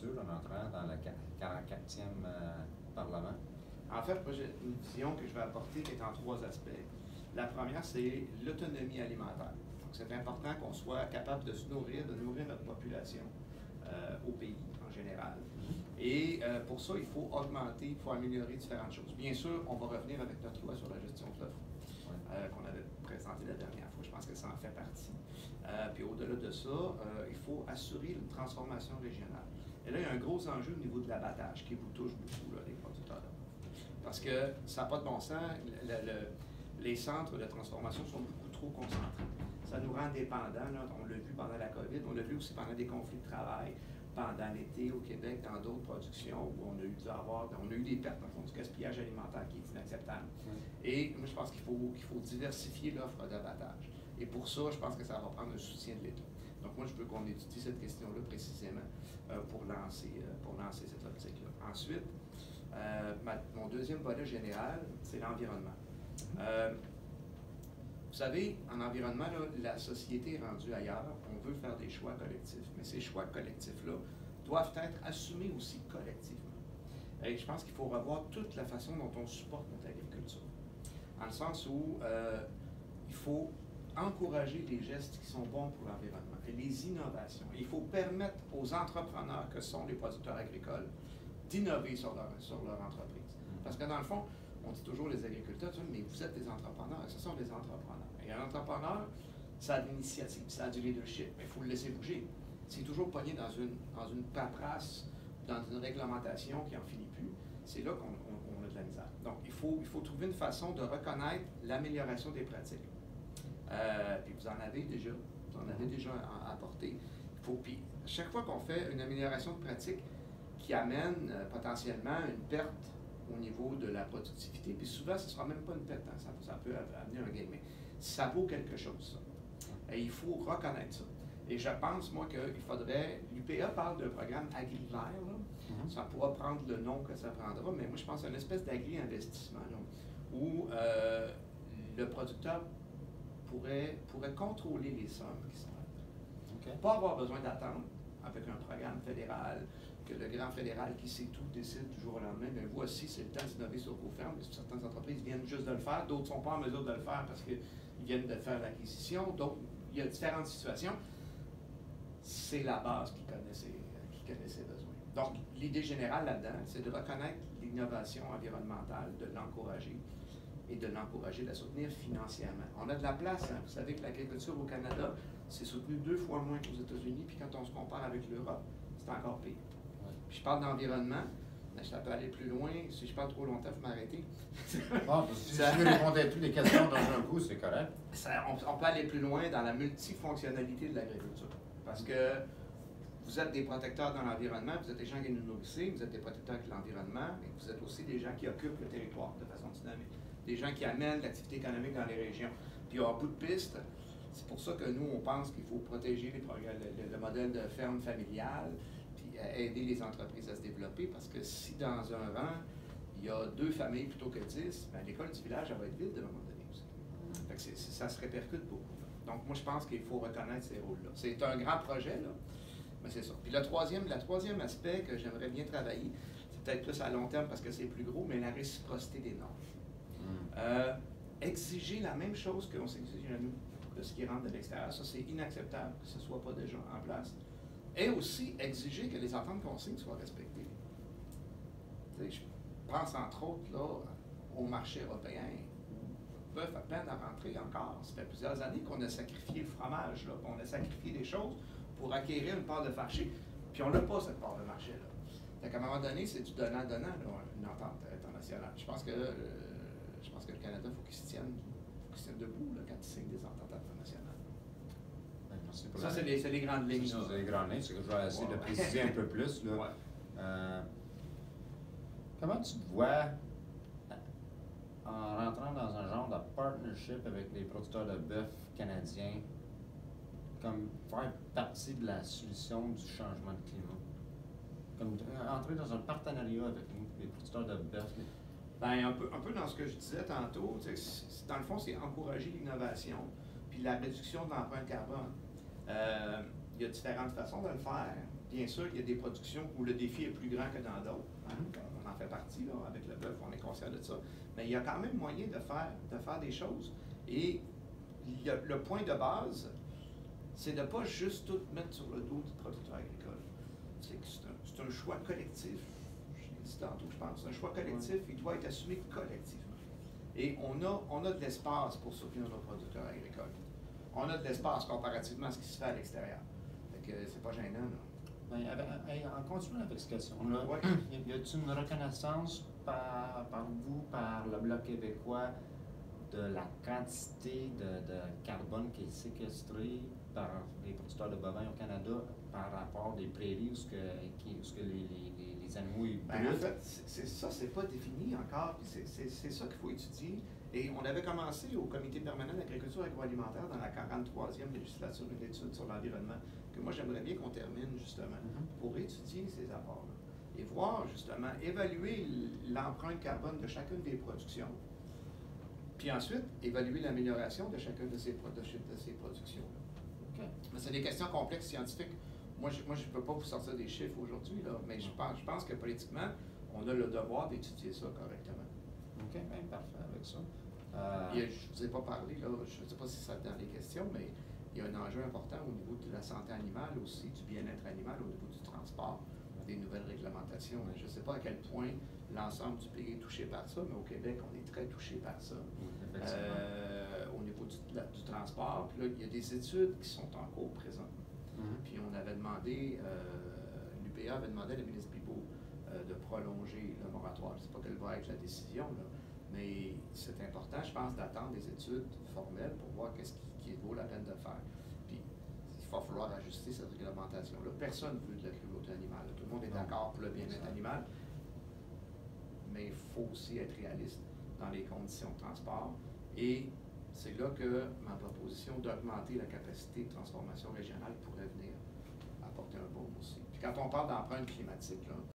l'agriculture en entrant dans le 44e Parlement? En fait, moi, j'ai une vision que je vais apporter qui est en 3 aspects. La première, c'est l'autonomie alimentaire. Donc, c'est important qu'on soit capable de se nourrir, de nourrir notre population au pays en général. Et pour ça, il faut augmenter, il faut améliorer différentes choses. Bien sûr, on va revenir avec notre loi sur la gestion de l'offre qu'on avait présentée la dernière fois. Je pense que ça en fait partie. Puis au-delà de ça, il faut assurer une transformation régionale. Et là, il y a un gros enjeu au niveau de l'abattage qui vous touche beaucoup, là, les producteurs. Parce que ça n'a pas de bon sens. Les centres de transformation sont beaucoup trop concentrés. Ça nous rend dépendants. Là. On l'a vu pendant la COVID, on l'a vu aussi pendant des conflits de travail, pendant l'été au Québec, dans d'autres productions où on a eu des pertes, dans le fond, du gaspillage alimentaire qui est inacceptable. Et moi, je pense qu'il faut diversifier l'offre d'abattage. Et pour ça, je pense que ça va prendre un soutien de l'État. Donc moi, je veux qu'on étudie cette question-là précisément pour lancer cette optique-là. Ensuite, mon deuxième volet général, c'est l'environnement. Vous savez, en environnement, là, la société est rendue ailleurs. On veut faire des choix collectifs. Mais ces choix collectifs-là doivent être assumés aussi collectivement. Et je pense qu'il faut revoir toute la façon dont on supporte notre agriculture. En le sens où il faut encourager les gestes qui sont bons pour l'environnement et les innovations. Il faut permettre aux entrepreneurs que sont les producteurs agricoles d'innover sur leur entreprise. Parce que dans le fond, on dit toujours les agriculteurs, mais vous êtes des entrepreneurs, ce sont des entrepreneurs. Et un entrepreneur, ça a de l'initiative, ça a du leadership, mais il faut le laisser bouger. C'est toujours pogné dans une paperasse, dans une réglementation qui n'en finit plus, c'est là qu'on a de la misère. Donc, il faut trouver une façon de reconnaître l'amélioration des pratiques. Puis vous en avez déjà apporté. Puis chaque fois qu'on fait une amélioration de pratique qui amène potentiellement une perte au niveau de la productivité, puis souvent, ce ne sera même pas une perte, hein, ça peut amener un gain, mais ça vaut quelque chose, ça. Et il faut reconnaître ça. Et je pense, moi, qu'il faudrait... L'UPA parle d'un programme agri-vert, ça pourra prendre le nom que ça prendra, mais moi, je pense à une espèce d'agri-investissement, où le producteur pourrait contrôler les sommes qui sont là. Pas avoir besoin d'attendre avec un programme fédéral, que le grand fédéral qui sait tout décide du jour au lendemain, bien voici, c'est le temps d'innover sur vos fermes. Certaines entreprises viennent juste de le faire, d'autres ne sont pas en mesure de le faire parce qu'ils viennent de faire l'acquisition. Donc, il y a différentes situations. C'est la base qui connaît ses besoins. Donc, l'idée générale là-dedans, c'est de reconnaître l'innovation environnementale, de l'encourager et de l'encourager, de la soutenir financièrement. On a de la place, hein. Vous savez que l'agriculture au Canada, c'est soutenu 2 fois moins qu'aux États-Unis, puis quand on se compare avec l'Europe, c'est encore pire. Puis je parle d'environnement, mais ça peut aller plus loin. Si je parle trop longtemps, il faut m'arrêter. Si tu veux répondre à toutes les questions dans un coup, c'est correct. On peut aller plus loin dans la multifonctionnalité de l'agriculture. Parce que vous êtes des protecteurs dans l'environnement, vous êtes des gens qui nous nourrissent, vous êtes des protecteurs de l'environnement, mais vous êtes aussi des gens qui occupent le territoire de façon dynamique. Des gens qui amènent l'activité économique dans les régions. Puis en bout de piste, c'est pour ça que nous, on pense qu'il faut protéger le modèle de ferme familiale, puis aider les entreprises à se développer, parce que si dans un rang, il y a 2 familles plutôt que 10, bien, l'école du village, elle va être vide à un moment donné aussi. Fait que ça se répercute beaucoup. Donc, moi, je pense qu'il faut reconnaître ces rôles-là. C'est un grand projet, là, mais c'est ça. Puis le troisième aspect que j'aimerais bien travailler, c'est peut-être plus à long terme parce que c'est plus gros, mais la réciprocité des normes. Exiger la même chose qu'on s'exige à nous de ce qui rentre de l'extérieur, ça c'est inacceptable que ce ne soit pas déjà en place. Et aussi exiger que les ententes consignes soient respectées. Je pense entre autres là, au marché européen, où bœuf à peine à rentrer encore. Ça fait plusieurs années qu'on a sacrifié le fromage, là, on a sacrifié des choses pour acquérir une part de marché, puis on n'a pas cette part de marché-là. Donc à un moment donné, c'est du donnant-donnant, une entente internationale. Je pense que le Canada, il faut qu'il se tienne debout là, quand il signe des ententes internationales. Merci pour ça, c'est les grandes lignes. C'est les grandes lignes, c'est que je vais essayer de préciser un peu plus. Là. Comment tu te vois en rentrant dans un genre de partnership avec les producteurs de bœuf canadiens, comme faire partie de la solution du changement de climat? Comme entrer dans un partenariat avec les producteurs de bœuf? Bien, un peu dans ce que je disais tantôt, dans le fond, c'est encourager l'innovation puis la réduction de l'empreinte carbone. Il y a différentes façons de le faire. bien sûr, il y a des productions où le défi est plus grand que dans d'autres. Hein. On en fait partie, là, avec le bœuf, on est conscient de ça. Mais il y a quand même moyen de faire des choses. Et le point de base, c'est de ne pas juste tout mettre sur le dos du producteur agricole. C'est un choix collectif. Je l'ai dit tantôt, je pense. C'est un choix collectif, il doit être assumé collectivement. Et on a de l'espace pour soutenir nos producteurs agricoles. On a de l'espace comparativement à ce qui se fait à l'extérieur. Fait que c'est pas gênant, là. Ben, en continuant avec cette question-là, Ouais. y a-t-il une reconnaissance par vous, par le Bloc québécois, de la quantité de carbone qui est séquestrée par les producteurs de bovins au Canada par rapport des prairies où ce que les animaux y Ben, en brûlent? fait, c'est pas défini encore, puis c'est ça qu'il faut étudier. Et on avait commencé au Comité permanent d'agriculture agroalimentaire dans la 43e législature une étude sur l'environnement, que moi j'aimerais bien qu'on termine justement, pour étudier ces apports-là. Et voir justement, évaluer l'empreinte carbone de chacune des productions, puis ensuite évaluer l'amélioration de chacune de ces productions-là. OK. Mais c'est des questions complexes scientifiques. Moi, je ne peux pas vous sortir des chiffres aujourd'hui, là, mais je pense que politiquement, on a le devoir d'étudier ça correctement. OK, bien parfait avec ça. Je ne vous ai pas parlé, là, je ne sais pas si ça dans les questions, mais il y a un enjeu important au niveau de la santé animale aussi, du bien-être animal, au niveau du transport, des nouvelles réglementations. Je ne sais pas à quel point l'ensemble du pays est touché par ça, mais au Québec, on est très touché par ça. Au niveau du transport, puis là, il y a des études qui sont en cours présentement. Puis on avait demandé, l'UPA avait demandé à la ministre Bibeau de prolonger le moratoire. Je ne sais pas quelle va être la décision, là, mais c'est important, je pense, d'attendre des études formelles pour voir qu'est-ce qui vaut la peine de faire. Puis il va falloir ajuster cette réglementation-là. Personne ne veut de la cruauté animale. Tout le monde est d'accord pour le bien-être animal, mais il faut aussi être réaliste dans les conditions de transport. Et c'est là que ma proposition d'augmenter la capacité de transformation régionale pourrait venir apporter un baume aussi. Puis quand on parle d'empreinte climatique, là,